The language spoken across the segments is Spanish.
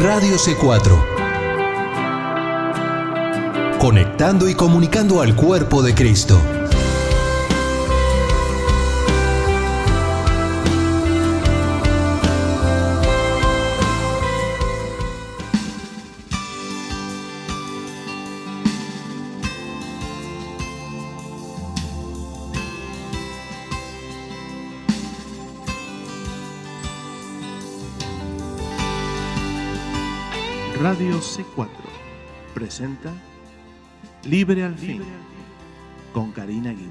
Radio C4. Conectando y comunicando al cuerpo de Cristo. Radio C4 presenta Libre al Fin con Karina Guidi.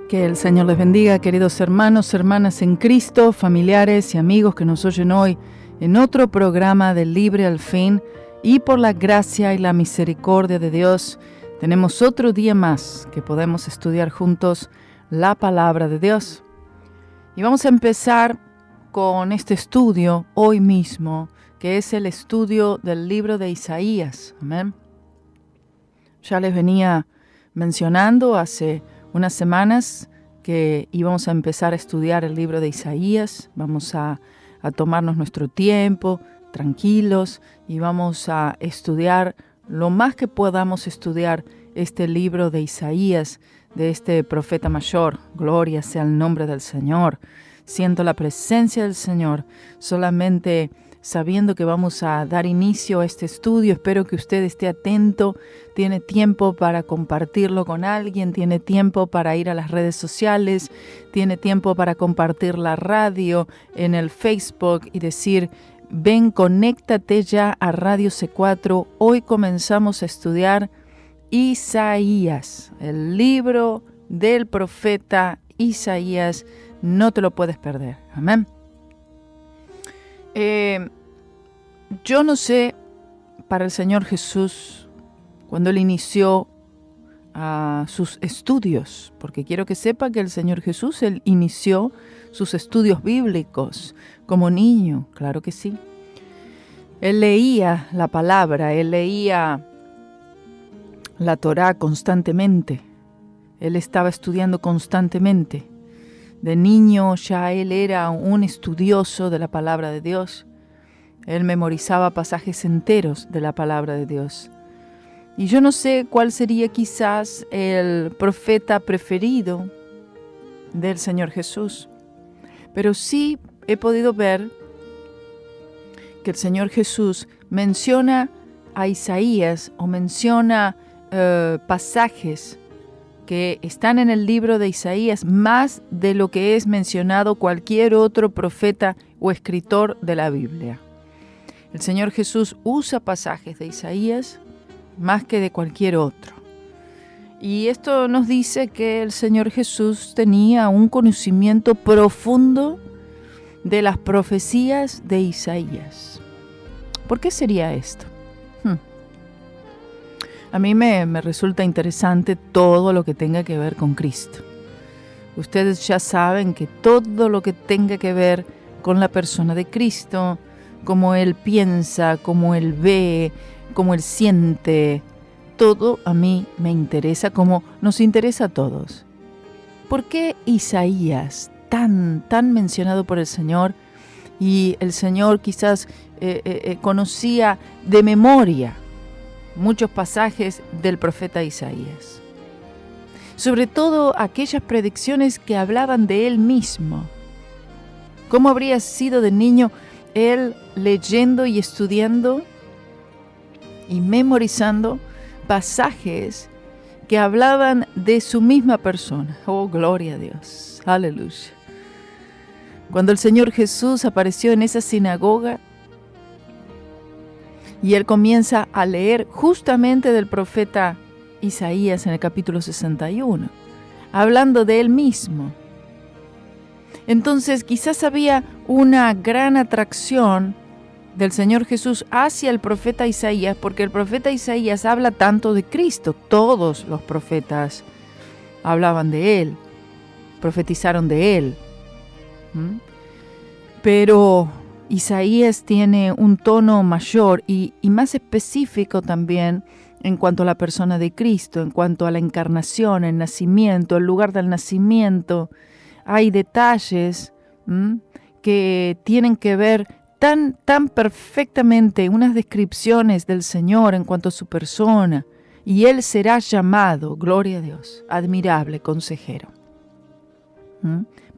Que el Señor les bendiga, queridos hermanos, hermanas en Cristo, familiares y amigos que nos oyen hoy en otro programa de Libre al Fin, y por la gracia y la misericordia de Dios tenemos otro día más que podemos estudiar juntos la palabra de Dios. Y vamos a empezar con este estudio hoy mismo, que es el estudio del libro de Isaías. Amén. Ya les venía mencionando hace unas semanas que íbamos a empezar a estudiar el libro de Isaías. Vamos a tomarnos nuestro tiempo, tranquilos, y vamos a estudiar lo más que podamos estudiar este libro de Isaías, de este profeta mayor. Gloria sea el nombre del Señor. Siento la presencia del Señor, solamente sabiendo que vamos a dar inicio a este estudio. Espero que usted esté atento, tiene tiempo para compartirlo con alguien, tiene tiempo para ir a las redes sociales, tiene tiempo para compartir la radio en el Facebook y decir: ven, conéctate ya a Radio C4. Hoy comenzamos a estudiar Isaías, el libro del profeta Isaías. No te lo puedes perder. Amén. Yo no sé, para el Señor Jesús, cuando Él inició sus estudios, porque quiero que sepa que el Señor Jesús, Él inició sus estudios bíblicos como niño, claro que sí. Él leía la palabra, Él leía la Torá constantemente. Él estaba estudiando constantemente. De niño ya Él era un estudioso de la palabra de Dios. Él memorizaba pasajes enteros de la palabra de Dios. Y yo no sé cuál sería quizás el profeta preferido del Señor Jesús, pero sí he podido ver que el Señor Jesús menciona a Isaías o menciona pasajes que están en el libro de Isaías más de lo que es mencionado cualquier otro profeta o escritor de la Biblia. El Señor Jesús usa pasajes de Isaías más que de cualquier otro. Y esto nos dice que el Señor Jesús tenía un conocimiento profundo de las profecías de Isaías. ¿Por qué sería esto? A mí me resulta interesante todo lo que tenga que ver con Cristo. Ustedes ya saben que todo lo que tenga que ver con la persona de Cristo, cómo Él piensa, cómo Él ve, cómo Él siente, todo a mí me interesa, como nos interesa a todos. ¿Por qué Isaías, tan mencionado por el Señor, y el Señor quizás conocía de memoria muchos pasajes del profeta Isaías? Sobre todo aquellas predicciones que hablaban de Él mismo. ¿Cómo habría sido de niño Él leyendo y estudiando y memorizando pasajes que hablaban de su misma persona? Oh, gloria a Dios, aleluya. Cuando el Señor Jesús apareció en esa sinagoga y Él comienza a leer justamente del profeta Isaías en el capítulo 61, hablando de Él mismo. Entonces quizás había una gran atracción del Señor Jesús hacia el profeta Isaías, porque el profeta Isaías habla tanto de Cristo. Todos los profetas hablaban de Él, profetizaron de Él. Pero Isaías tiene un tono mayor y más específico también en cuanto a la persona de Cristo, en cuanto a la encarnación, el nacimiento, el lugar del nacimiento. Hay detalles que tienen que ver tan perfectamente, unas descripciones del Señor en cuanto a su persona. Y Él será llamado, gloria a Dios, admirable consejero,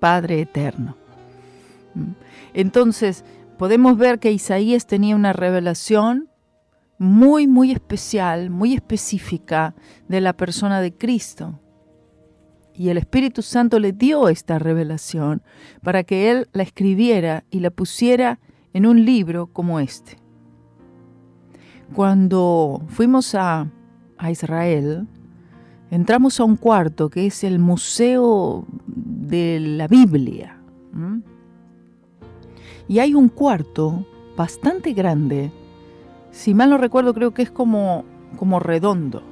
Padre eterno. Entonces, podemos ver que Isaías tenía una revelación muy especial, muy específica de la persona de Cristo. Y el Espíritu Santo le dio esta revelación para que Él la escribiera y la pusiera en un libro como este. Cuando fuimos a Israel, entramos a un cuarto que es el Museo de la Biblia. Y hay un cuarto bastante grande, si mal no recuerdo creo que es como redondo.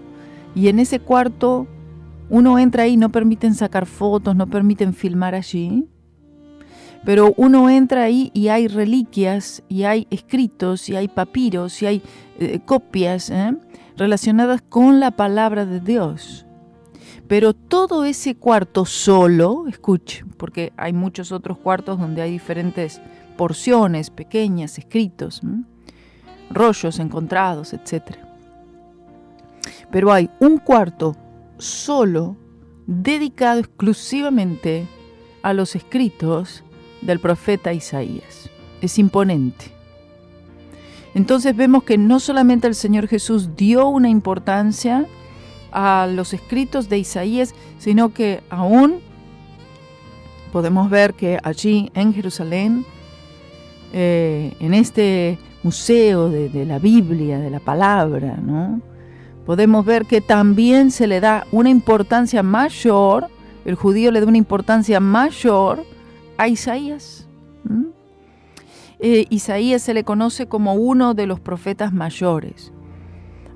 Y en ese cuarto uno entra ahí, no permiten sacar fotos, no permiten filmar allí. Pero uno entra ahí y hay reliquias, y hay escritos, y hay papiros, y hay copias relacionadas con la palabra de Dios. Pero todo ese cuarto solo, escuche, porque hay muchos otros cuartos donde hay diferentes porciones pequeñas, escritos, rollos encontrados, etc. Pero hay un cuarto solo dedicado exclusivamente a los escritos del profeta Isaías. Es imponente. Entonces vemos que no solamente el Señor Jesús dio una importancia a los escritos de Isaías, sino que aún podemos ver que allí en Jerusalén, en este museo de la Biblia, de la palabra, ¿no? Podemos ver que también se le da una importancia mayor, el judío le da una importancia mayor a Isaías. Isaías se le conoce como uno de los profetas mayores.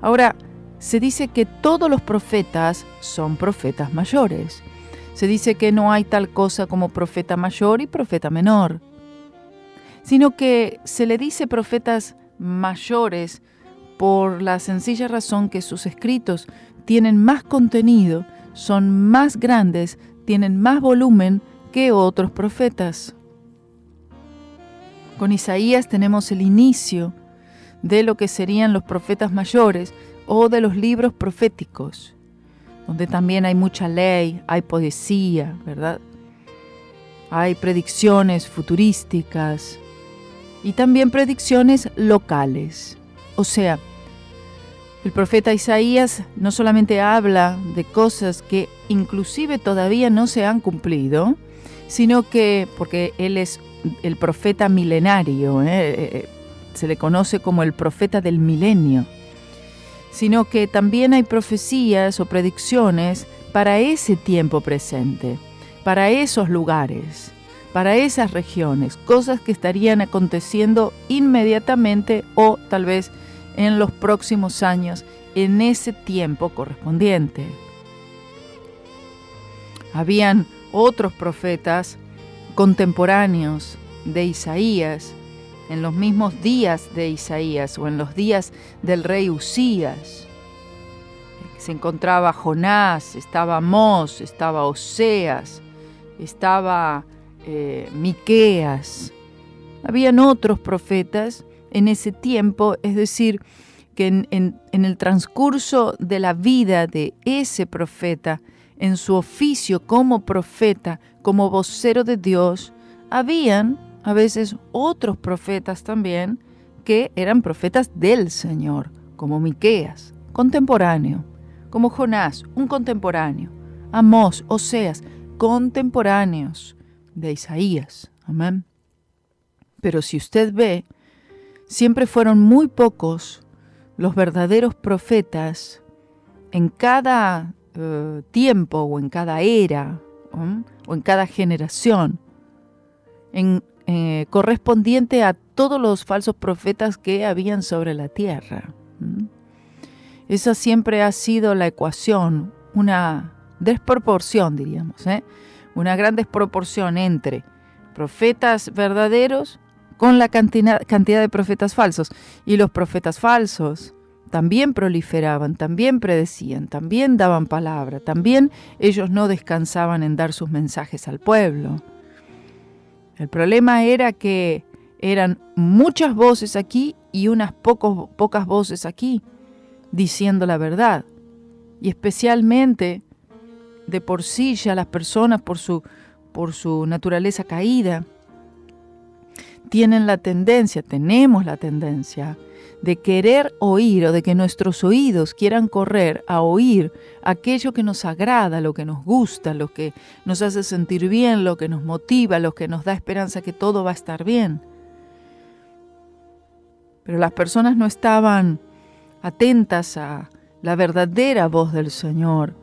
Ahora, se dice que todos los profetas son profetas mayores. Se dice que no hay tal cosa como profeta mayor y profeta menor, sino que se le dice profetas mayores por la sencilla razón que sus escritos tienen más contenido, son más grandes, tienen más volumen que otros profetas. Con Isaías tenemos el inicio de lo que serían los profetas mayores o de los libros proféticos, donde también hay mucha ley, hay poesía, ¿verdad? Hay predicciones futurísticas y también predicciones locales. O sea, el profeta Isaías no solamente habla de cosas que inclusive todavía no se han cumplido, sino que, porque él es el profeta milenario, se le conoce como el profeta del milenio, sino que también hay profecías o predicciones para ese tiempo presente, para esos lugares, para esas regiones, cosas que estarían aconteciendo inmediatamente o tal vez en los próximos años, en ese tiempo correspondiente. Habían otros profetas contemporáneos de Isaías, en los mismos días de Isaías o en los días del rey Usías. Se encontraba Jonás, estaba Amós, estaba Oseas, estaba Miqueas. Habían otros profetas en ese tiempo, es decir, que en el transcurso de la vida de ese profeta, en su oficio como profeta, como vocero de Dios, habían a veces otros profetas también que eran profetas del Señor, como Miqueas, contemporáneo, como Jonás, un contemporáneo, Amós, Oseas, contemporáneos de Isaías. Amén. Pero si usted ve, siempre fueron muy pocos los verdaderos profetas en cada tiempo o en cada era o en cada generación, correspondiente a todos los falsos profetas que habían sobre la tierra. Esa siempre ha sido la ecuación, una desproporción, diríamos, una gran desproporción entre profetas verdaderos con la cantidad de profetas falsos. Y los profetas falsos también proliferaban, también predecían, también daban palabra, también ellos no descansaban en dar sus mensajes al pueblo. El problema era que eran muchas voces aquí y unas pocas voces aquí, diciendo la verdad. Y especialmente, de por sí ya las personas, por su naturaleza caída, tenemos la tendencia de querer oír, o de que nuestros oídos quieran correr a oír aquello que nos agrada, lo que nos gusta, lo que nos hace sentir bien, lo que nos motiva, lo que nos da esperanza que todo va a estar bien. Pero las personas no estaban atentas a la verdadera voz del Señor,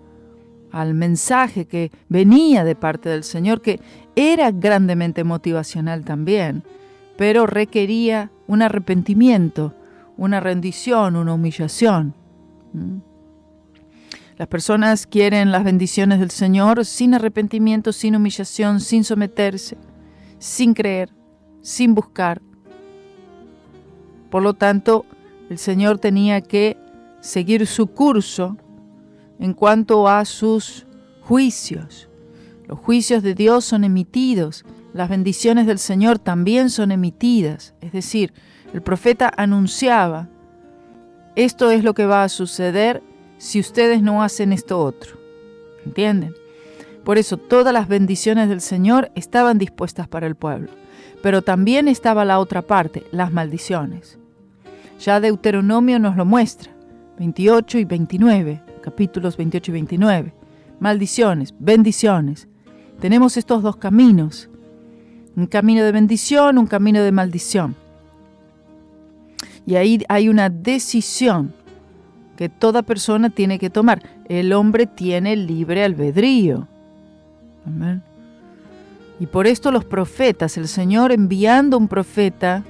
al mensaje que venía de parte del Señor, que era grandemente motivacional también, pero requería un arrepentimiento, una rendición, una humillación. Las personas quieren las bendiciones del Señor sin arrepentimiento, sin humillación, sin someterse, sin creer, sin buscar. Por lo tanto, el Señor tenía que seguir su curso en cuanto a sus juicios. Los juicios de Dios son emitidos, las bendiciones del Señor también son emitidas. Es decir, el profeta anunciaba: esto es lo que va a suceder si ustedes no hacen esto otro. ¿Entienden? Por eso todas las bendiciones del Señor estaban dispuestas para el pueblo. Pero también estaba la otra parte, las maldiciones. Ya Deuteronomio nos lo muestra, 28 y 29, capítulos 28 y 29. Maldiciones, bendiciones. Tenemos estos dos caminos. Un camino de bendición, un camino de maldición. Y ahí hay una decisión que toda persona tiene que tomar. El hombre tiene libre albedrío. Amén. Y por esto los profetas, el Señor enviando un profeta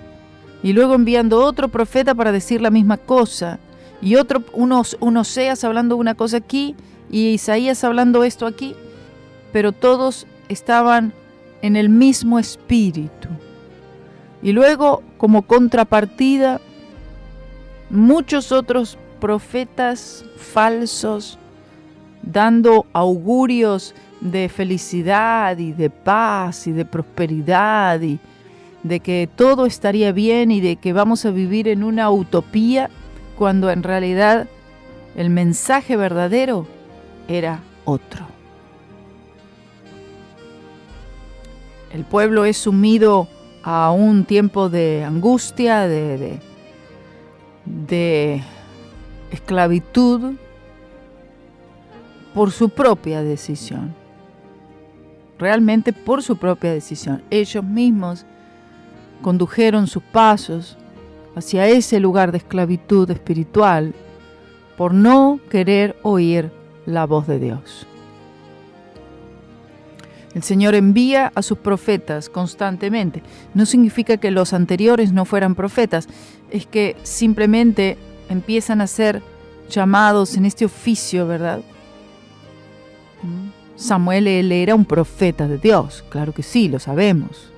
y luego enviando otro profeta para decir la misma cosa, y un Oseas hablando una cosa aquí y Isaías hablando esto aquí, pero todos estaban en el mismo espíritu. Y luego, como contrapartida, muchos otros profetas falsos dando augurios de felicidad y de paz y de prosperidad y de que todo estaría bien y de que vamos a vivir en una utopía, cuando en realidad el mensaje verdadero era otro. El pueblo es sumido a un tiempo de angustia, de esclavitud, por su propia decisión. Realmente por su propia decisión. Ellos mismos condujeron sus pasos hacia ese lugar de esclavitud espiritual por no querer oír la voz de Dios. El Señor envía a sus profetas constantemente. No significa que los anteriores no fueran profetas, es que simplemente empiezan a ser llamados en este oficio, ¿verdad? Samuel, él era un profeta de Dios, claro que sí, lo sabemos.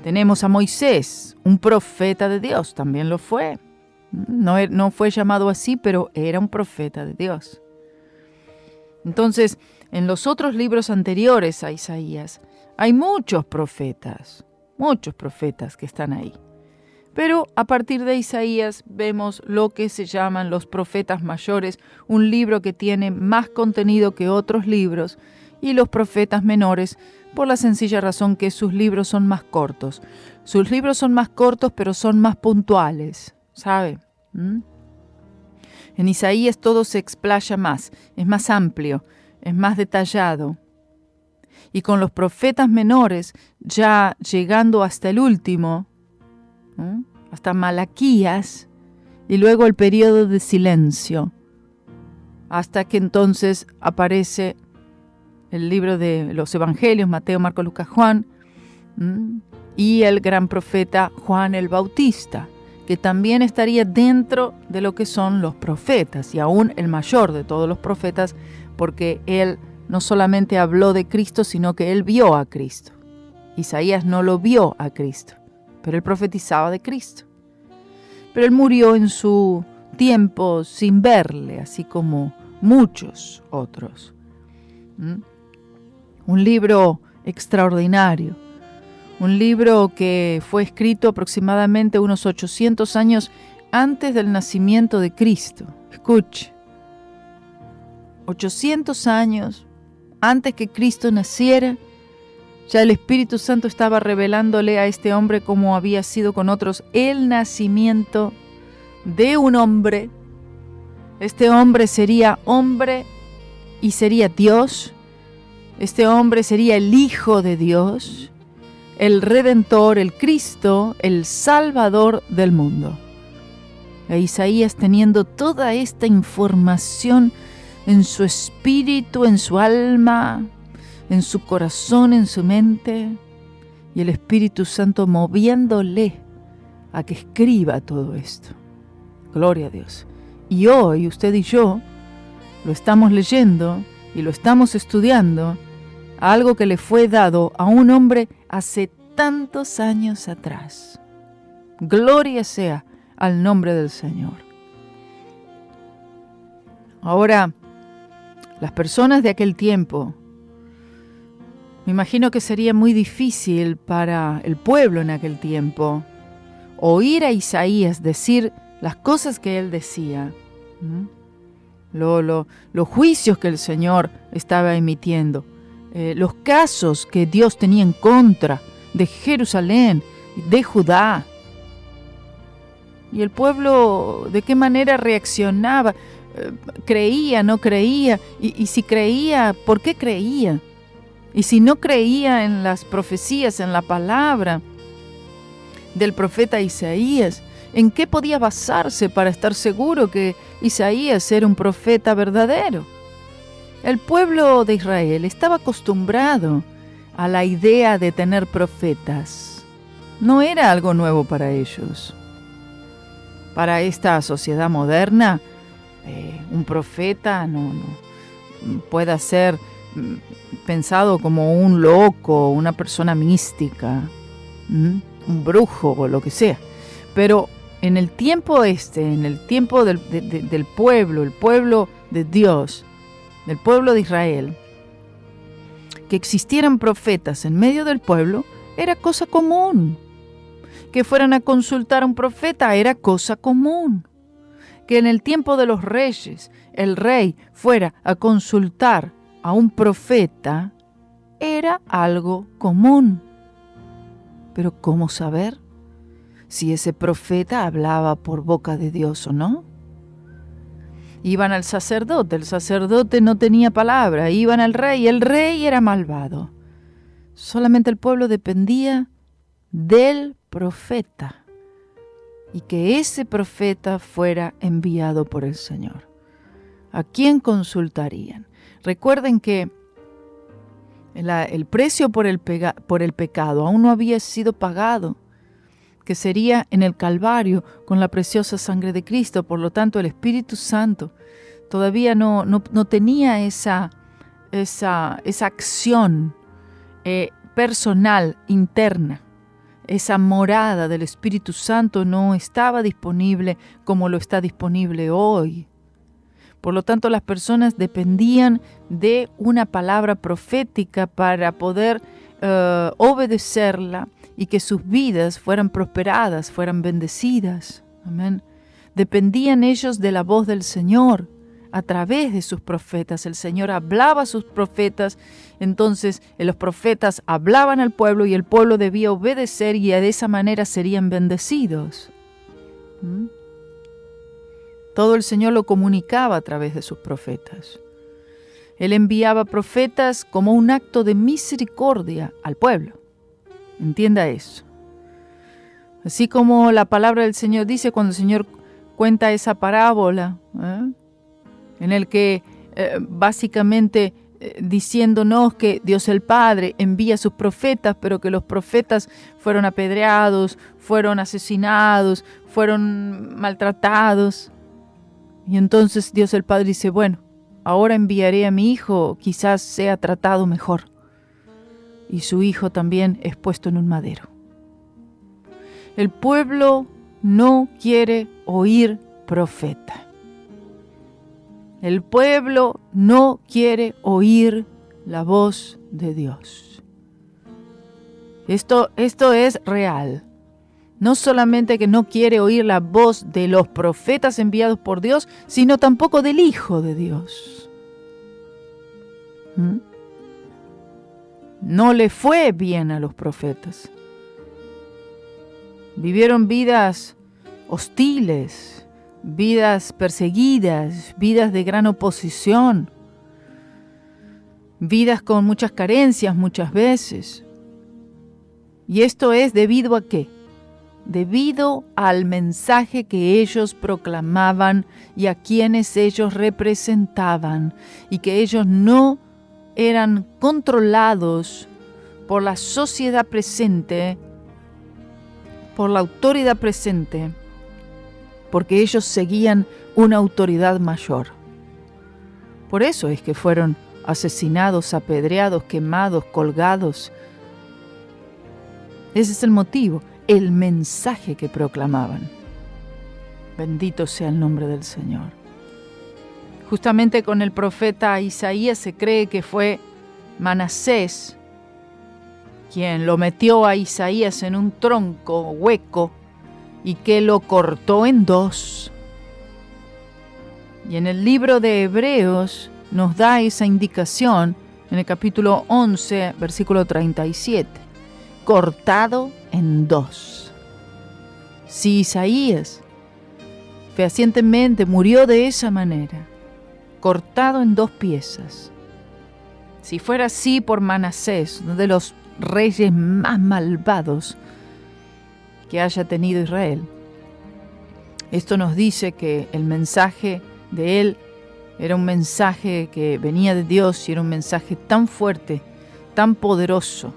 Tenemos a Moisés, un profeta de Dios, también lo fue. No fue llamado así, pero era un profeta de Dios. Entonces, en los otros libros anteriores a Isaías, hay muchos profetas que están ahí. Pero a partir de Isaías vemos lo que se llaman los profetas mayores, un libro que tiene más contenido que otros libros, y los profetas menores, por la sencilla razón que sus libros son más cortos. Sus libros son más cortos, pero son más puntuales, ¿sabe? En Isaías todo se explaya más, es más amplio, es más detallado. Y con los profetas menores, ya llegando hasta el último, hasta Malaquías, y luego el periodo de silencio, hasta que entonces aparece el libro de los evangelios, Mateo, Marcos, Lucas, Juan, y el gran profeta Juan el Bautista, que también estaría dentro de lo que son los profetas, y aún el mayor de todos los profetas, porque él no solamente habló de Cristo, sino que él vio a Cristo. Isaías no lo vio a Cristo, pero él profetizaba de Cristo. Pero él murió en su tiempo sin verle, así como muchos otros. Un libro extraordinario, un libro que fue escrito aproximadamente unos 800 años antes del nacimiento de Cristo. Escuche, 800 años antes que Cristo naciera, ya el Espíritu Santo estaba revelándole a este hombre, como había sido con otros, el nacimiento de un hombre. Este hombre sería hombre y sería Dios. Este hombre sería el Hijo de Dios, el Redentor, el Cristo, el Salvador del mundo. E Isaías, teniendo toda esta información en su espíritu, en su alma, en su corazón, en su mente, y el Espíritu Santo moviéndole a que escriba todo esto. Gloria a Dios. Y hoy usted y yo lo estamos leyendo y lo estamos estudiando, algo que le fue dado a un hombre hace tantos años atrás. Gloria sea al nombre del Señor. Ahora, las personas de aquel tiempo, me imagino que sería muy difícil para el pueblo en aquel tiempo oír a Isaías decir las cosas que él decía, los juicios que el Señor estaba emitiendo, los casos que Dios tenía en contra de Jerusalén, de Judá. Y el pueblo, ¿de qué manera reaccionaba? ¿Creía, no creía? Y si creía, ¿por qué creía? Y si no creía en las profecías, en la palabra del profeta Isaías, ¿en qué podía basarse para estar seguro que Isaías era un profeta verdadero? El pueblo de Israel estaba acostumbrado a la idea de tener profetas. No era algo nuevo para ellos. Para esta sociedad moderna, un profeta no puede ser pensado como un loco, una persona mística, un brujo o lo que sea. Pero en el tiempo en el tiempo del pueblo, el pueblo de Dios, del pueblo de Israel, que existieran profetas en medio del pueblo era cosa común. Que fueran a consultar a un profeta era cosa común. Que en el tiempo de los reyes el rey fuera a consultar a un profeta era algo común. Pero ¿cómo saber si ese profeta hablaba por boca de Dios o no? Iban al sacerdote, el sacerdote no tenía palabra. Iban al rey, el rey era malvado. Solamente el pueblo dependía del profeta y que ese profeta fuera enviado por el Señor. ¿A quién consultarían? Recuerden que el precio por el pecado aún no había sido pagado, que sería en el Calvario con la preciosa sangre de Cristo. Por lo tanto, el Espíritu Santo todavía no tenía esa acción personal, interna. Esa morada del Espíritu Santo no estaba disponible como lo está disponible hoy. Por lo tanto, las personas dependían de una palabra profética para poder obedecerla y que sus vidas fueran prosperadas, fueran bendecidas. Amén. Dependían ellos de la voz del Señor a través de sus profetas. El Señor hablaba a sus profetas, entonces los profetas hablaban al pueblo y el pueblo debía obedecer y de esa manera serían bendecidos. Todo el Señor lo comunicaba a través de sus profetas. Él enviaba profetas como un acto de misericordia al pueblo. Entienda eso. Así como la palabra del Señor dice cuando el Señor cuenta esa parábola, en el que básicamente diciéndonos que Dios el Padre envía a sus profetas, pero que los profetas fueron apedreados, fueron asesinados, fueron maltratados. Y entonces Dios el Padre dice, bueno, ahora enviaré a mi hijo, quizás sea tratado mejor. Y su hijo también es puesto en un madero. El pueblo no quiere oír profeta. El pueblo no quiere oír la voz de Dios. Esto es real. No solamente que no quiere oír la voz de los profetas enviados por Dios, sino tampoco del Hijo de Dios. No le fue bien a los profetas. Vivieron vidas hostiles, vidas perseguidas, vidas de gran oposición, vidas con muchas carencias muchas veces. ¿Y esto es debido a qué? Debido al mensaje que ellos proclamaban y a quienes ellos representaban, y que ellos no eran controlados por la sociedad presente, por la autoridad presente, porque ellos seguían una autoridad mayor. Por eso es que fueron asesinados, apedreados, quemados, colgados. Ese es el motivo, el mensaje que proclamaban. Bendito sea el nombre del Señor. Justamente con el profeta Isaías se cree que fue Manasés quien lo metió a Isaías en un tronco hueco y que lo cortó en dos. Y en el libro de Hebreos nos da esa indicación en el capítulo 11, versículo 37. Cortado en dos. Si Isaías fehacientemente murió de esa manera, cortado en dos piezas, si fuera así por Manasés, uno de los reyes más malvados que haya tenido Israel, esto nos dice que el mensaje de él era un mensaje que venía de Dios y era un mensaje tan fuerte, tan poderoso,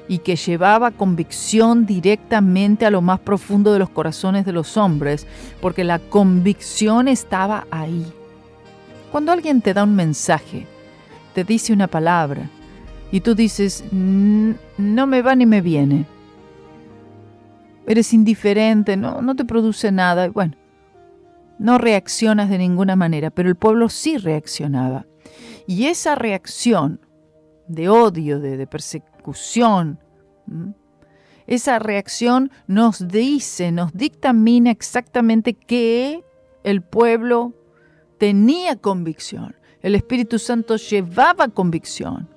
y que llevaba convicción directamente a lo más profundo de los corazones de los hombres, porque la convicción estaba ahí. Cuando alguien te da un mensaje, te dice una palabra, y tú dices, no me va ni me viene, eres indiferente, no te produce nada, bueno, no reaccionas de ninguna manera, pero el pueblo sí reaccionaba. Y esa reacción de odio, de persecución, esa reacción nos dictamina exactamente que el pueblo tenía convicción. El Espíritu Santo llevaba convicción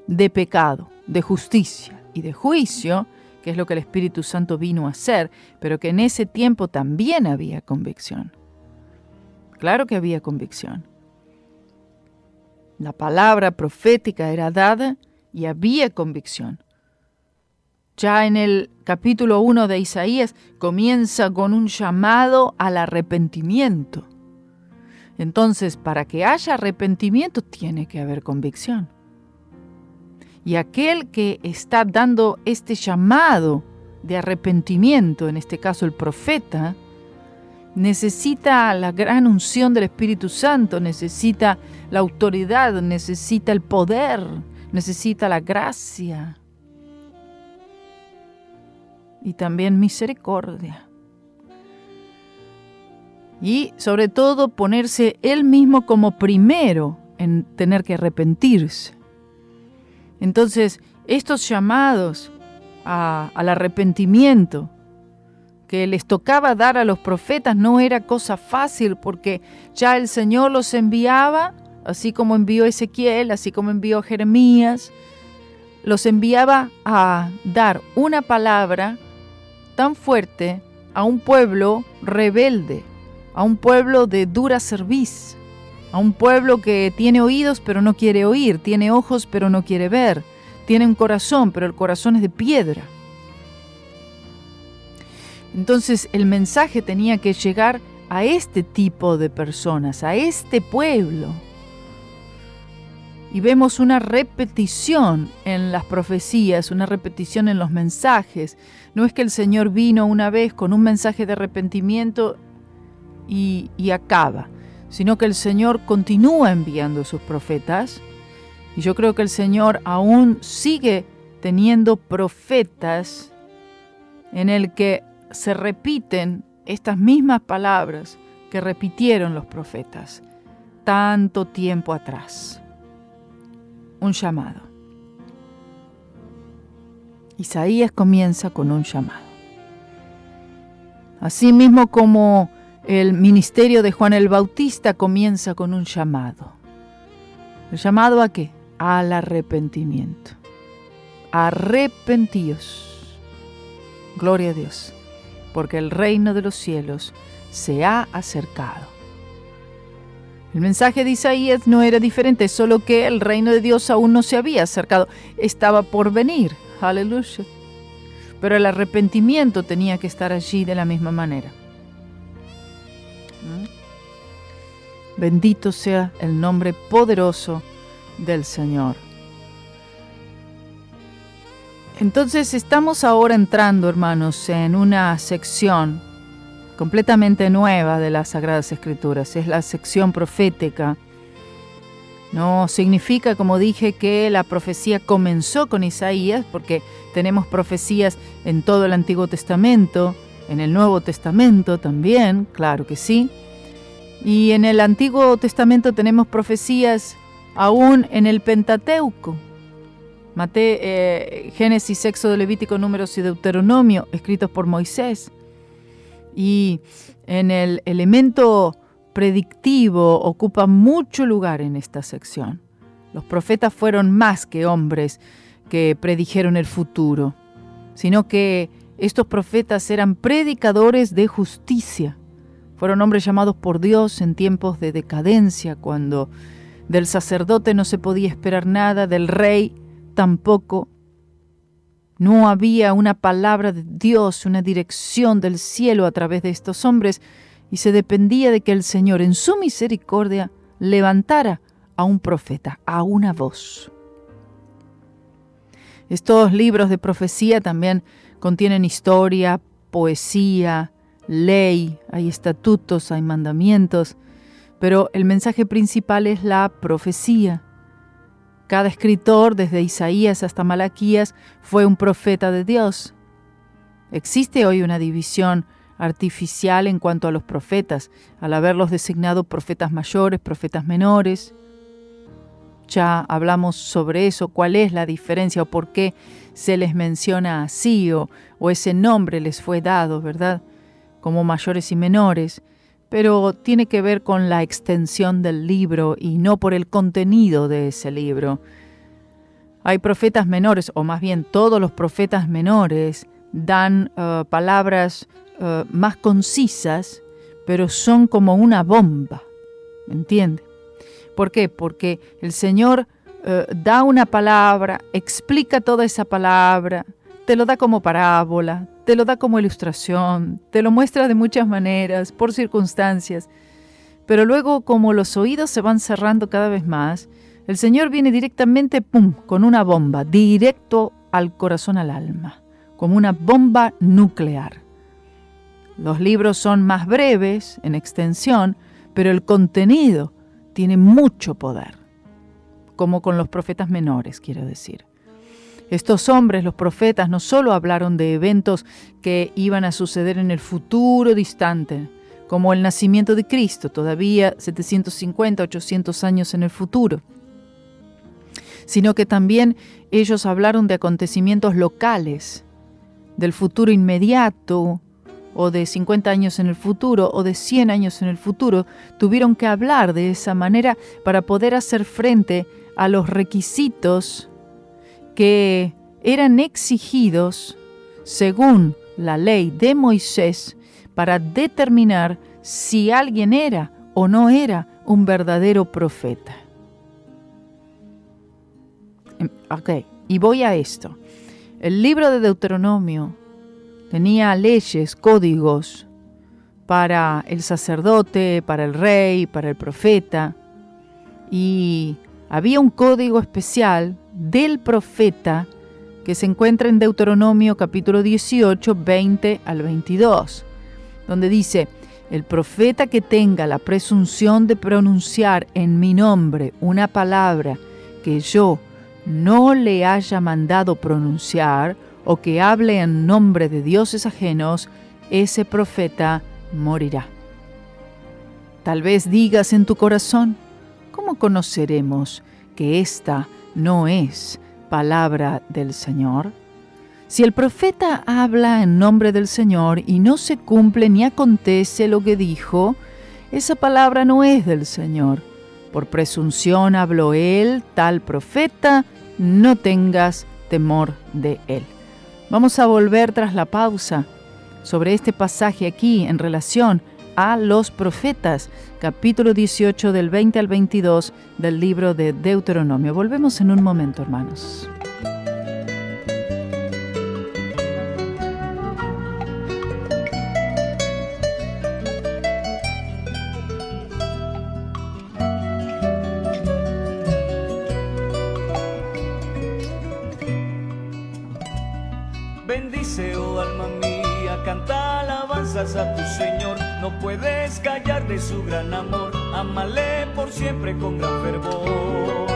de pecado, de justicia y de juicio, que es lo que el Espíritu Santo vino a hacer, pero que en ese tiempo también había convicción. Claro que había convicción. La palabra profética era dada y había convicción. Ya en el capítulo 1 de Isaías comienza con un llamado al arrepentimiento. Entonces, para que haya arrepentimiento tiene que haber convicción. Y aquel que está dando este llamado de arrepentimiento, en este caso el profeta, necesita la gran unción del Espíritu Santo, necesita la autoridad, necesita el poder, necesita la gracia y también misericordia. Y sobre todo ponerse él mismo como primero en tener que arrepentirse. Entonces, estos llamados al arrepentimiento que les tocaba dar a los profetas no era cosa fácil, porque ya el Señor los enviaba, así como envió Ezequiel, así como envió Jeremías, los enviaba a dar una palabra tan fuerte a un pueblo rebelde, a un pueblo de dura cerviz, a un pueblo que tiene oídos pero no quiere oír, tiene ojos pero no quiere ver, tiene un corazón pero el corazón es de piedra. Entonces el mensaje tenía que llegar a este tipo de personas, a este pueblo. Y vemos una repetición en las profecías, una repetición en los mensajes. No es que el Señor vino una vez con un mensaje de arrepentimiento y acaba, sino que el Señor continúa enviando sus profetas. Y yo creo que el Señor aún sigue teniendo profetas en el que se repiten estas mismas palabras que repitieron los profetas tanto tiempo atrás. Un llamado. Isaías comienza con un llamado. Así mismo como el ministerio de Juan el Bautista comienza con un llamado. ¿El llamado a qué? Al arrepentimiento. Arrepentíos. Gloria a Dios, porque el reino de los cielos se ha acercado. El mensaje de Isaías no era diferente, solo que el reino de Dios aún no se había acercado, estaba por venir. Aleluya. Pero el arrepentimiento tenía que estar allí de la misma manera. Bendito sea el nombre poderoso del Señor. Entonces estamos ahora entrando, hermanos, en una sección completamente nueva de las Sagradas Escrituras. Es la sección profética. No significa, como dije, que la profecía comenzó con Isaías, porque tenemos profecías en todo el Antiguo Testamento, en el Nuevo Testamento también, claro que sí. Y en el Antiguo Testamento tenemos profecías aún en el Pentateuco. Génesis, Éxodo, Levítico, Números y Deuteronomio, escritos por Moisés. Y en el elemento predictivo ocupa mucho lugar en esta sección. Los profetas fueron más que hombres que predijeron el futuro, sino que estos profetas eran predicadores de justicia. Fueron hombres llamados por Dios en tiempos de decadencia, cuando del sacerdote no se podía esperar nada, del rey tampoco. No había una palabra de Dios, una dirección del cielo a través de estos hombres, y se dependía de que el Señor, en su misericordia, levantara a un profeta, a una voz. Estos libros de profecía también contienen historia, poesía, ley, hay estatutos, hay mandamientos, pero el mensaje principal es la profecía. Cada escritor, desde Isaías hasta Malaquías, fue un profeta de Dios. Existe hoy una división artificial en cuanto a los profetas, al haberlos designado profetas mayores, profetas menores. Ya hablamos sobre eso, cuál es la diferencia o por qué se les menciona así o ese nombre les fue dado, ¿verdad? Como mayores y menores, pero tiene que ver con la extensión del libro y no por el contenido de ese libro. Hay profetas menores, o más bien todos los profetas menores dan palabras más concisas, pero son como una bomba, ¿me entiende? ¿Por qué? Porque el Señor da una palabra, explica toda esa palabra, te lo da como parábola, te lo da como ilustración, te lo muestra de muchas maneras, por circunstancias, pero luego como los oídos se van cerrando cada vez más, el Señor viene directamente, ¡pum!, con una bomba, directo al corazón, al alma, como una bomba nuclear. Los libros son más breves en extensión, pero el contenido tiene mucho poder, como con los profetas menores, quiero decir. Estos hombres, los profetas, no solo hablaron de eventos que iban a suceder en el futuro distante, como el nacimiento de Cristo, todavía 750, 800 años en el futuro, sino que también ellos hablaron de acontecimientos locales, del futuro inmediato, o de 50 años en el futuro, o de 100 años en el futuro. Tuvieron que hablar de esa manera para poder hacer frente a los requisitos que eran exigidos según la ley de Moisés para determinar si alguien era o no era un verdadero profeta. Ok, y voy a esto. El libro de Deuteronomio tenía leyes, códigos para el sacerdote, para el rey, para el profeta, y había un código especial del profeta que se encuentra en Deuteronomio capítulo 18, 20 al 22, donde dice: el profeta que tenga la presunción de pronunciar en mi nombre una palabra que yo no le haya mandado pronunciar, o que hable en nombre de dioses ajenos, ese profeta morirá. Tal vez digas en tu corazón, ¿cómo conoceremos que esta no es palabra del Señor? Si el profeta habla en nombre del Señor y no se cumple ni acontece lo que dijo, esa palabra no es del Señor. Por presunción habló él, tal profeta, no tengas temor de él. Vamos a volver tras la pausa sobre este pasaje aquí en relación a los profetas, capítulo 18 del 20 al 22 del libro de Deuteronomio. Volvemos en un momento, hermanos. Bendice, oh alma mía, canta alabanzas a tu Señor. No puedes callar de su gran amor, ámale por siempre con gran fervor.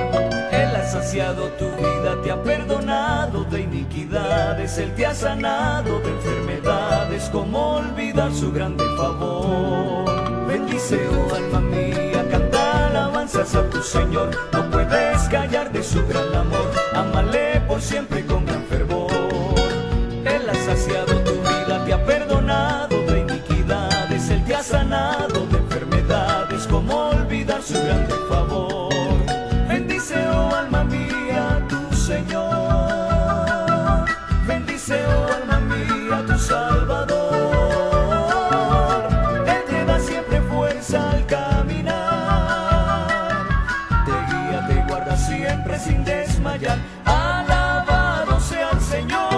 Él ha saciado tu vida, te ha perdonado de iniquidades, Él te ha sanado de enfermedades, ¿cómo olvidar su grande favor? Bendice, oh alma mía, canta alabanzas a tu Señor. No puedes callar de su gran amor, ámale por siempre con gran fervor. Él ha saciado tu vida, te ha perdonado de iniquidades, Él te ha sanado de enfermedades, ¿cómo olvidar su grande favor? Bendice, oh alma mía, tu Señor. Bendice, oh alma mía, tu Salvador. Él te da siempre fuerza al caminar, te guía, te guarda siempre sin desmayar. Alabado sea el Señor.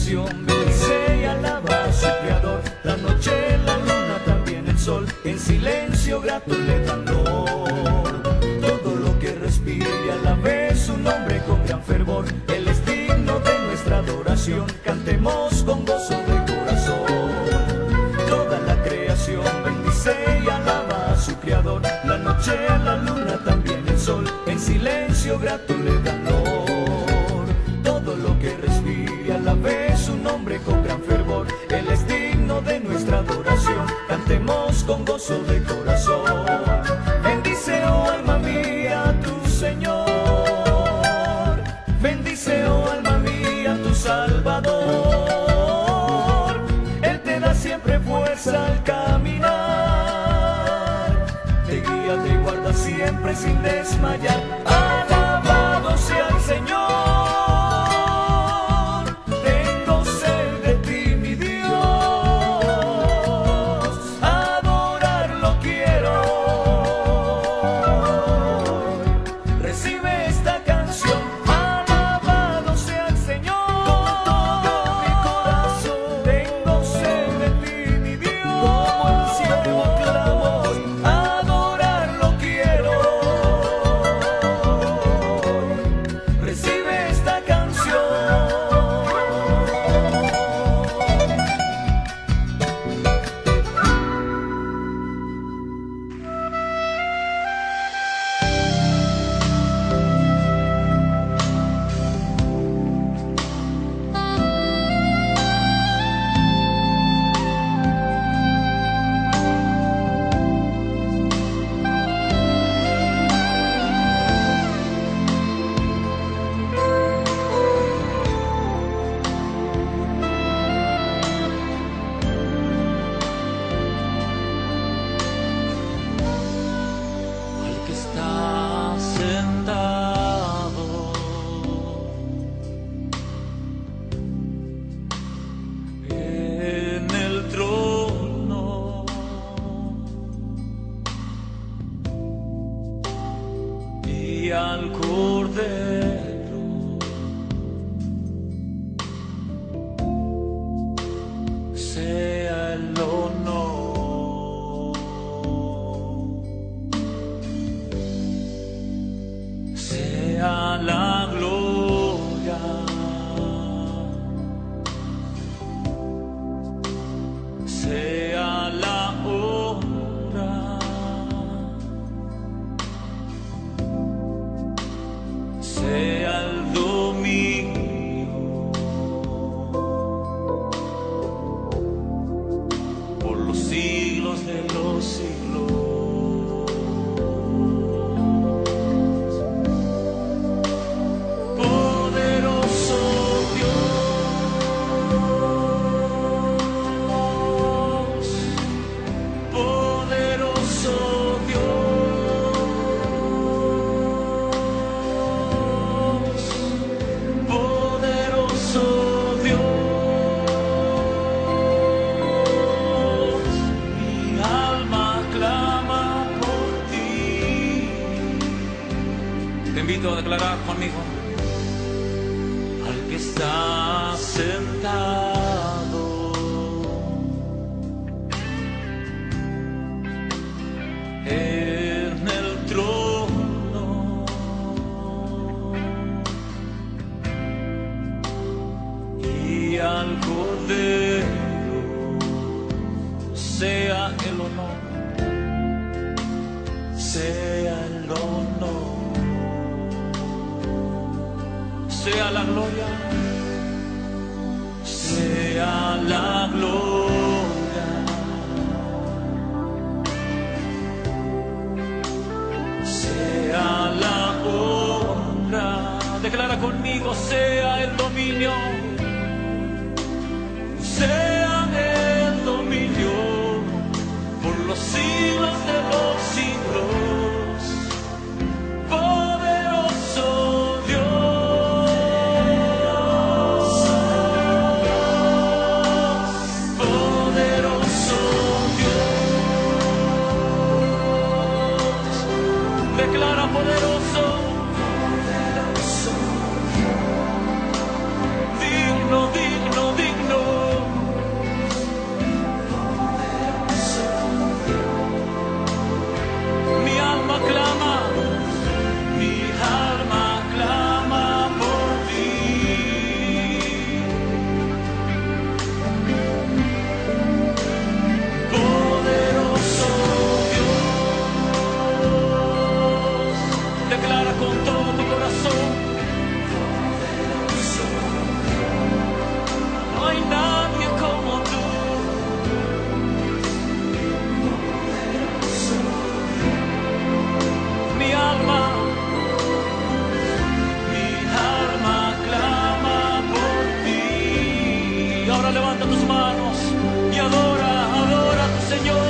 Bendice y alaba a su Creador, la noche, la luna, también el sol, en silencio grato le dan honor. Todo lo que respire alabe su nombre con gran fervor, Él es digno de nuestra adoración, cantemos con gozo de corazón. Toda la creación bendice y alaba a su Creador, la noche, la luna, también el sol, en silencio grato le dan honor. Todo lo que respire alabe su nombre con gran fervor, Él es digno de nuestra adoración, cantemos con gozo de corazón. Bendice, oh alma mía, a tu Señor. Bendice, oh alma mía, a tu Salvador. Él te da siempre fuerza al caminar, te guía, te guarda siempre sin desmayar. Alabado sea el Señor. al Cordero. Sea el honor, sea la gloria, sea la honra, sea el dominio por los siglos de los siglos. Poderoso Dios, poderoso Dios, poderoso Dios, mi alma clama por ti. Te invito a declarar conmigo: al que está sentado en el trono, y al Cordero sea el honor, sea el honor, sea la gloria, sea la gloria, sea la honra. Declara conmigo: sea el dominio, sea el dominio por los siglos de los siglos. Poderoso Dios, poderoso Dios, declara poderoso, digno, digno, digno. Mi alma clama, mi alma clama por ti. Poderoso Dios, declara con todo tu corazón: no hay nadie como tú. Mi alma clama por ti. Ahora levanta tus manos y adora, adora a tu Señor.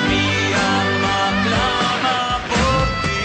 Mi alma clama por ti.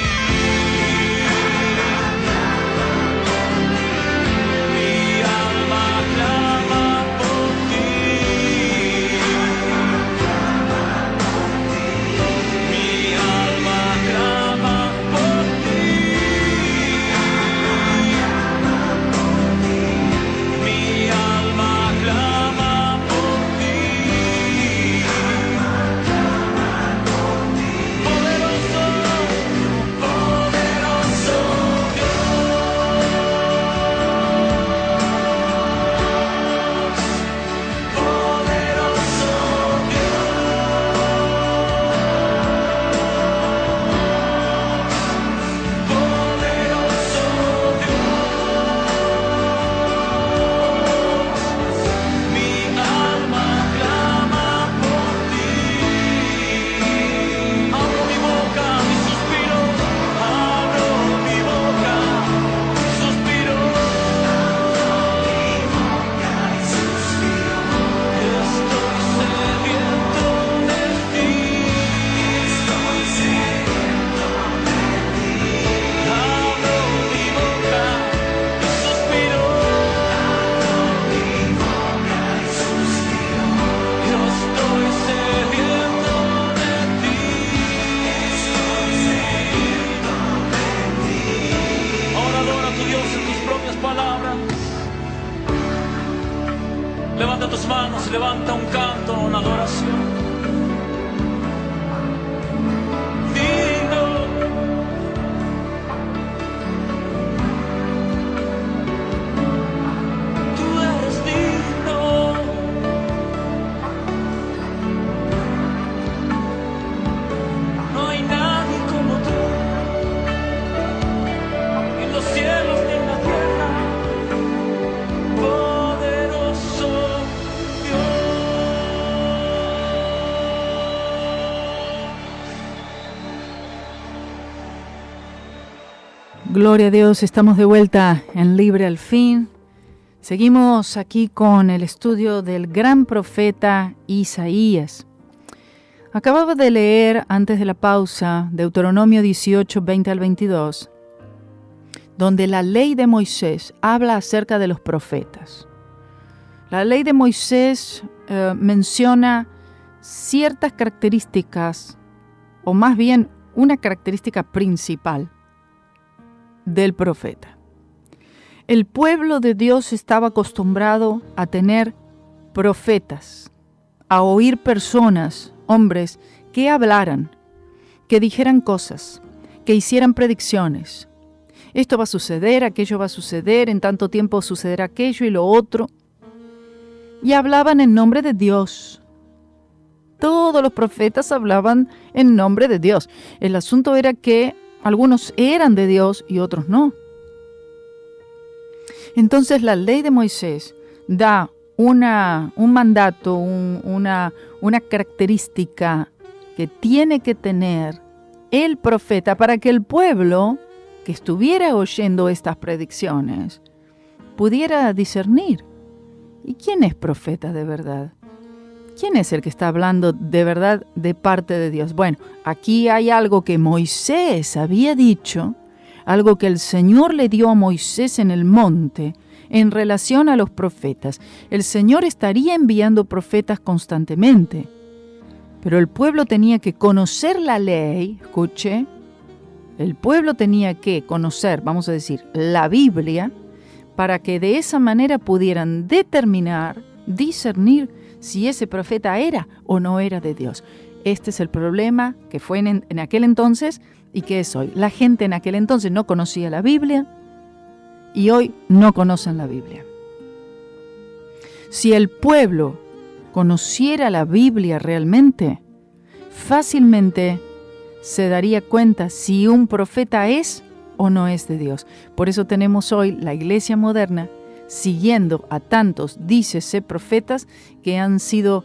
Gloria a Dios, estamos de vuelta en Libre al Fin. Seguimos aquí con el estudio del gran profeta Isaías. Acababa de leer antes de la pausa Deuteronomio 18, 20 al 22, donde la ley de Moisés habla acerca de los profetas. La ley de Moisés menciona ciertas características, o más bien una característica principal del profeta. El pueblo de Dios estaba acostumbrado a tener profetas, a oír personas, hombres, que hablaran, que dijeran cosas, que hicieran predicciones. Esto va a suceder, aquello va a suceder, en tanto tiempo sucederá aquello y lo otro. Y hablaban en nombre de Dios. Todos los profetas hablaban en nombre de Dios. El asunto era que algunos eran de Dios y otros no. Entonces la ley de Moisés da un mandato, una característica que tiene que tener el profeta para que el pueblo que estuviera oyendo estas predicciones pudiera discernir. ¿Y quién es profeta de verdad? ¿Quién es el que está hablando de verdad de parte de Dios? Bueno, aquí hay algo que Moisés había dicho, algo que el Señor le dio a Moisés en el monte en relación a los profetas. El Señor estaría enviando profetas constantemente, pero el pueblo tenía que conocer la ley, escuche, el pueblo tenía que conocer, vamos a decir, la Biblia, para que de esa manera pudieran determinar, discernir si ese profeta era o no era de Dios. Este es el problema que fue en aquel entonces y que es hoy. La gente en aquel entonces no conocía la Biblia y hoy no conocen la Biblia. Si el pueblo conociera la Biblia realmente, fácilmente se daría cuenta si un profeta es o no es de Dios. Por eso tenemos hoy la iglesia moderna siguiendo a tantos, dícese, profetas que han sido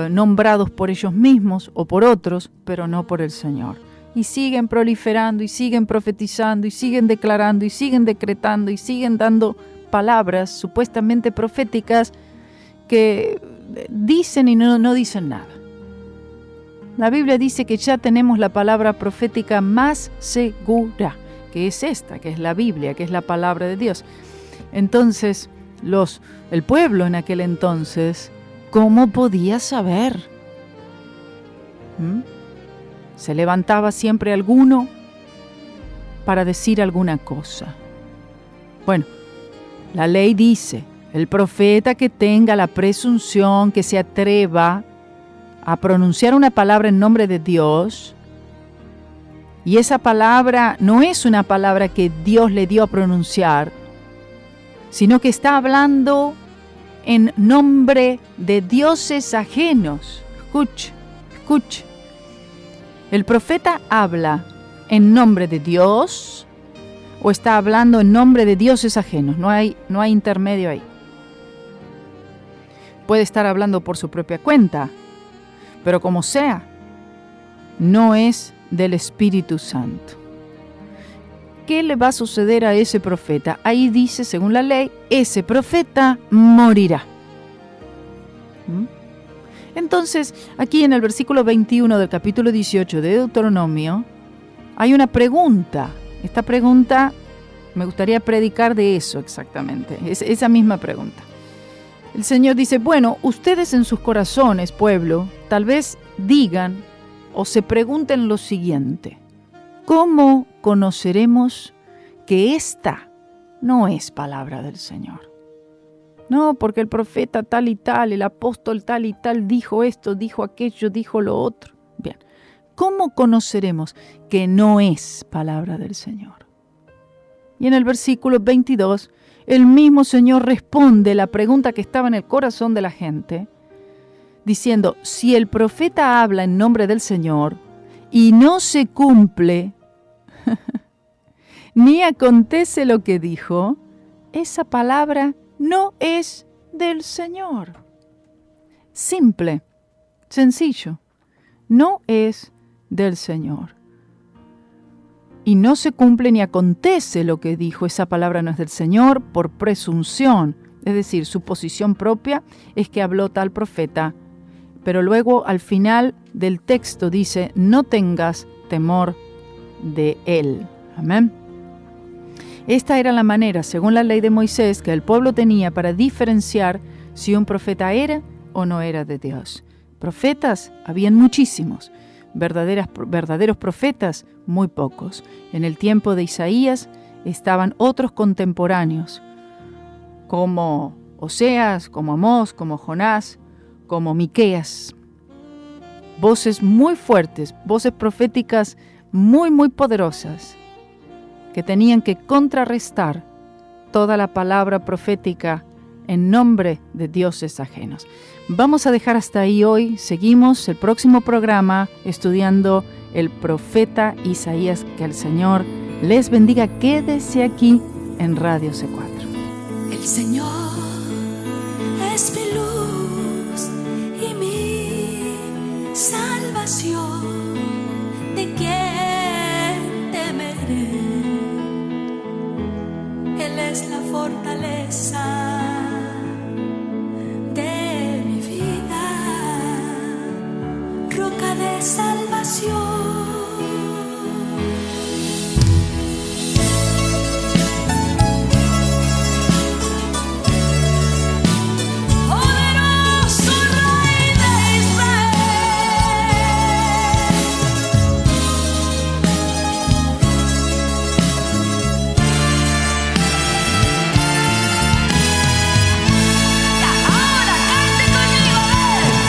nombrados por ellos mismos o por otros, pero no por el Señor. Y siguen proliferando, y siguen profetizando, y siguen declarando, y siguen decretando, y siguen dando palabras supuestamente proféticas que dicen y no dicen nada. La Biblia dice que ya tenemos la palabra profética más segura, que es esta, que es la Biblia, que es la palabra de Dios. Entonces, el pueblo en aquel entonces, ¿cómo podía saber? Se levantaba siempre alguno para decir alguna cosa. Bueno, la ley dice, el profeta que tenga la presunción, que se atreva a pronunciar una palabra en nombre de Dios, y esa palabra no es una palabra que Dios le dio a pronunciar, sino que está hablando en nombre de dioses ajenos. Escuche. ¿El profeta habla en nombre de Dios o está hablando en nombre de dioses ajenos? No hay intermedio ahí. Puede estar hablando por su propia cuenta, pero como sea, no es del Espíritu Santo. ¿Qué le va a suceder a ese profeta? Ahí dice, según la ley, ese profeta morirá. Entonces, aquí en el versículo 21 del capítulo 18 de Deuteronomio, hay una pregunta. Esta pregunta, me gustaría predicar de eso exactamente, es esa misma pregunta. El Señor dice, bueno, ustedes en sus corazones, pueblo, tal vez digan o se pregunten lo siguiente: ¿cómo conoceremos que esta no es palabra del Señor? No, porque el profeta tal y tal, el apóstol tal y tal dijo esto, dijo aquello, dijo lo otro. Bien, ¿cómo conoceremos que no es palabra del Señor? Y en el versículo 22, el mismo Señor responde la pregunta que estaba en el corazón de la gente, diciendo, si el profeta habla en nombre del Señor y no se cumple, ni acontece lo que dijo, esa palabra no es del Señor. Simple, sencillo, no es del Señor. y no se cumple ni acontece lo que dijo, esa palabra no es del Señor, por presunción. Es decir, su posición propia es que habló tal profeta. Pero luego al final del texto dice, no tengas temor de él. Amén. Esta era la manera, según la ley de Moisés, que el pueblo tenía para diferenciar si un profeta era o no era de Dios. Profetas habían muchísimos, verdaderos profetas muy pocos. En el tiempo de Isaías estaban otros contemporáneos, como Oseas, como Amós, como Jonás, como Miqueas. Voces muy fuertes, voces proféticas muy, muy poderosas, que tenían que contrarrestar toda la palabra profética en nombre de dioses ajenos. Vamos a dejar hasta ahí hoy. Seguimos el próximo programa estudiando el profeta Isaías. Que el Señor les bendiga. Quédese aquí en Radio C4. El Señor es mi luz y mi salvación. ¿De quién temeré? Él es la fortaleza de mi vida, roca de salvación.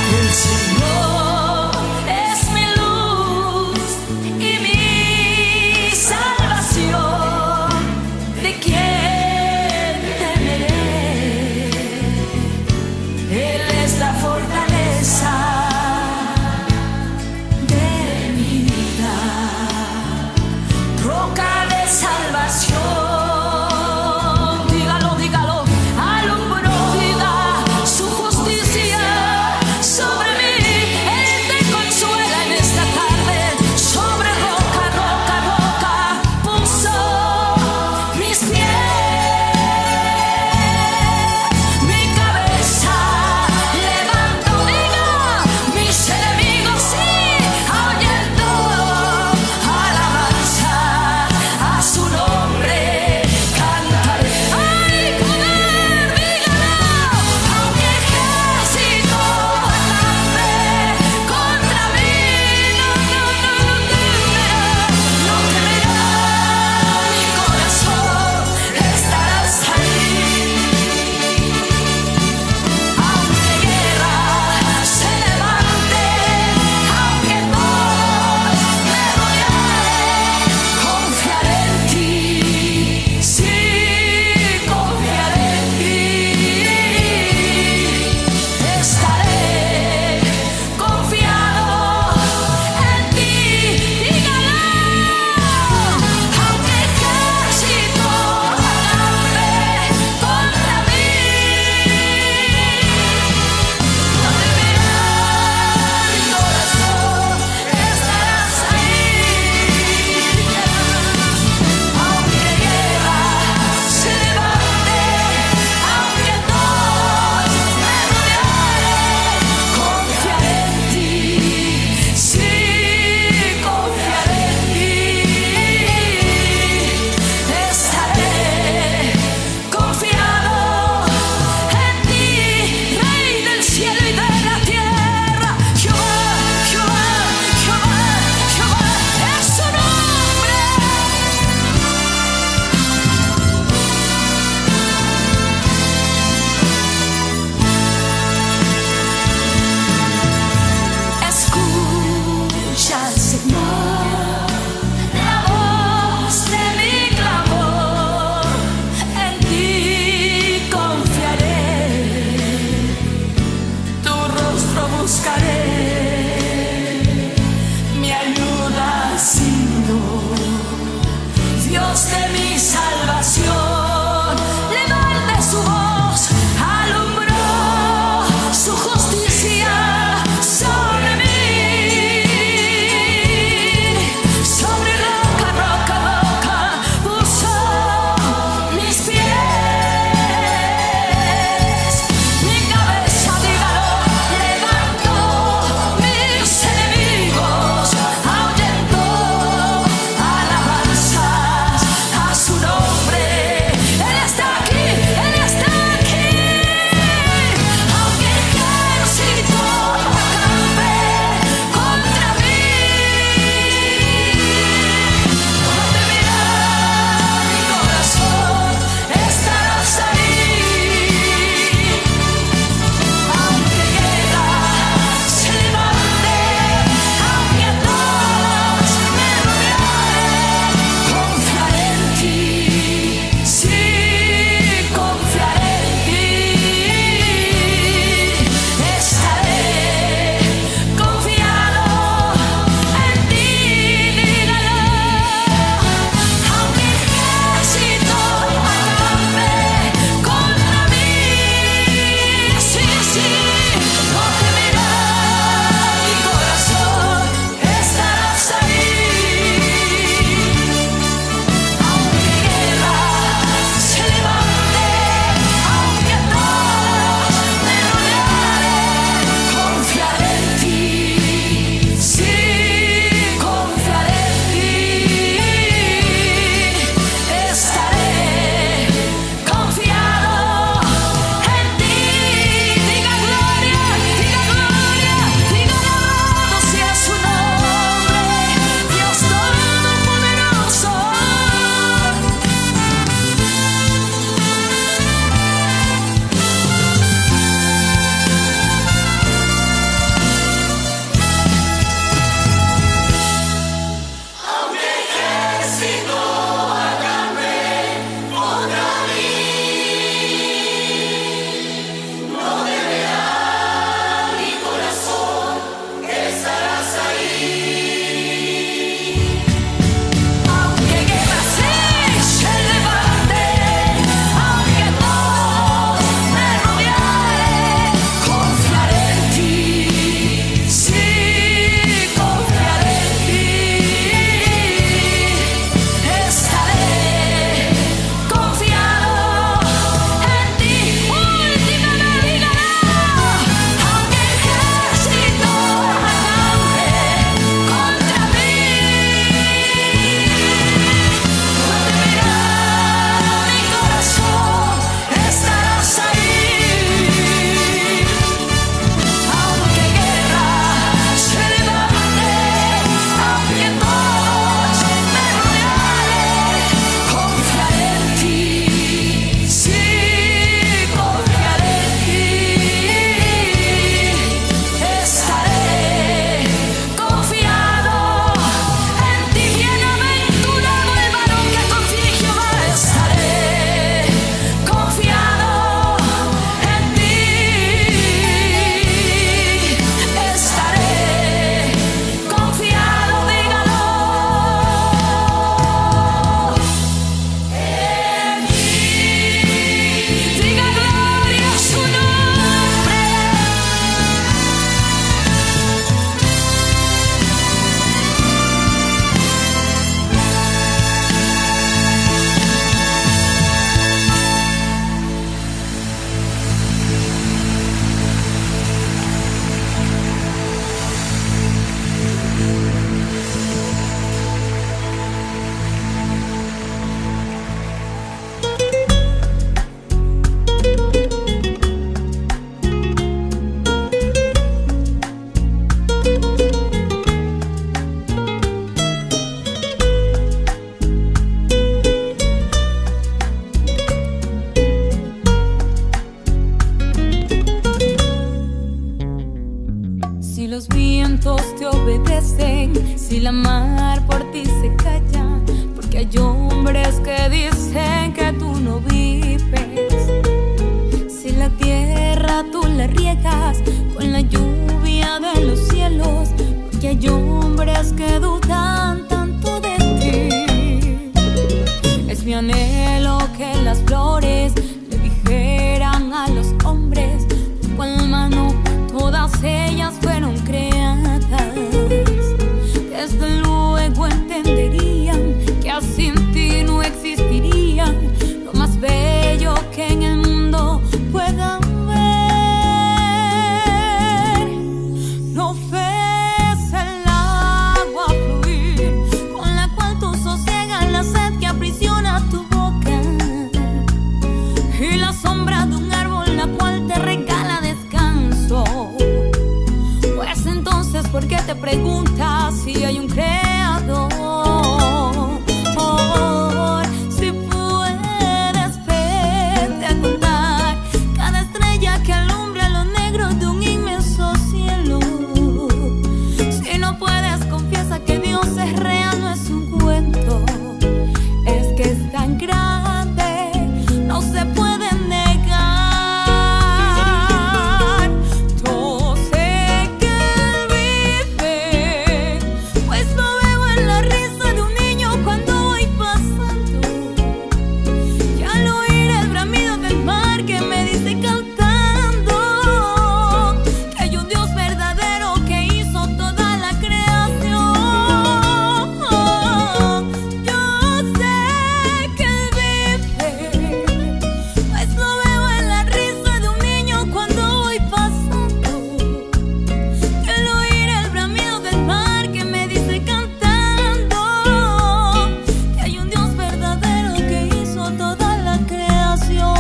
El Señor es mi luz vientos te obedecen, si la mar por ti se calla, porque hay hombres que dicen que tú no vives. Si la tierra tú la riegas con la lluvia de los cielos, porque hay hombres que dudan tanto de ti. Es mi anhelo que las flores le dijeran a los hombres con cuál mano todas ellas fueron creadas. Desde luego entenderían que sin ti no existiría lo más bello que en el mundo puedan ver. No ves el agua fluir con la cual tú sosiegas la sed que aprisiona tu boca, y la sombra de un árbol la cual te regala descanso. Pues entonces, ¿por qué te preguntas si hay un creador? Si puedes verte a contar cada estrella que alumbra los negros de un inmenso cielo. Si no puedes, confiesa que Dios es real, no es un cuento. Es que es tan grande, no se puede negar. Yo sé que Él vive, pues lo veo en la risa de un niño cuando voy pasando, y al oír el bramido del mar que me dice cantando que hay un Dios verdadero que hizo toda la creación. Yo sé que Él vive, pues lo veo en la risa de un niño cuando voy pasando, y al oír el bramido del mar que me dice cantando que hay un Dios verdadero que hizo toda la creación.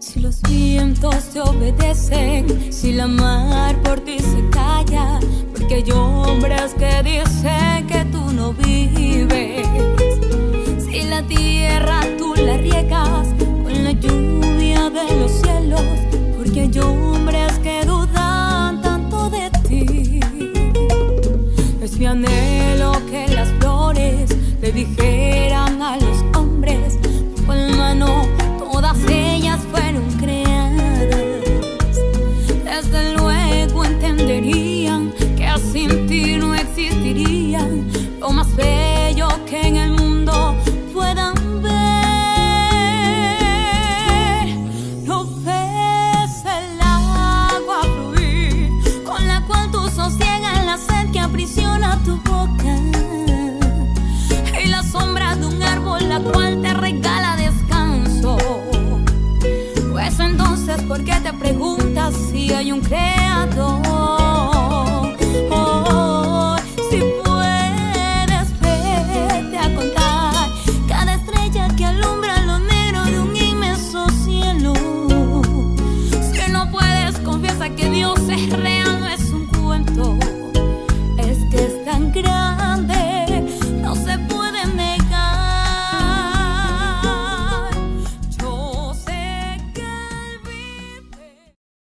Si los vientos te obedecen, si la mar por ti se calla, porque hay hombres que dicen que tú no vives. Si la tierra tú la riegas con la lluvia de los cielos, porque hay hombres que dudan tanto de ti. Es mi anhelo que las flores le dijeran a los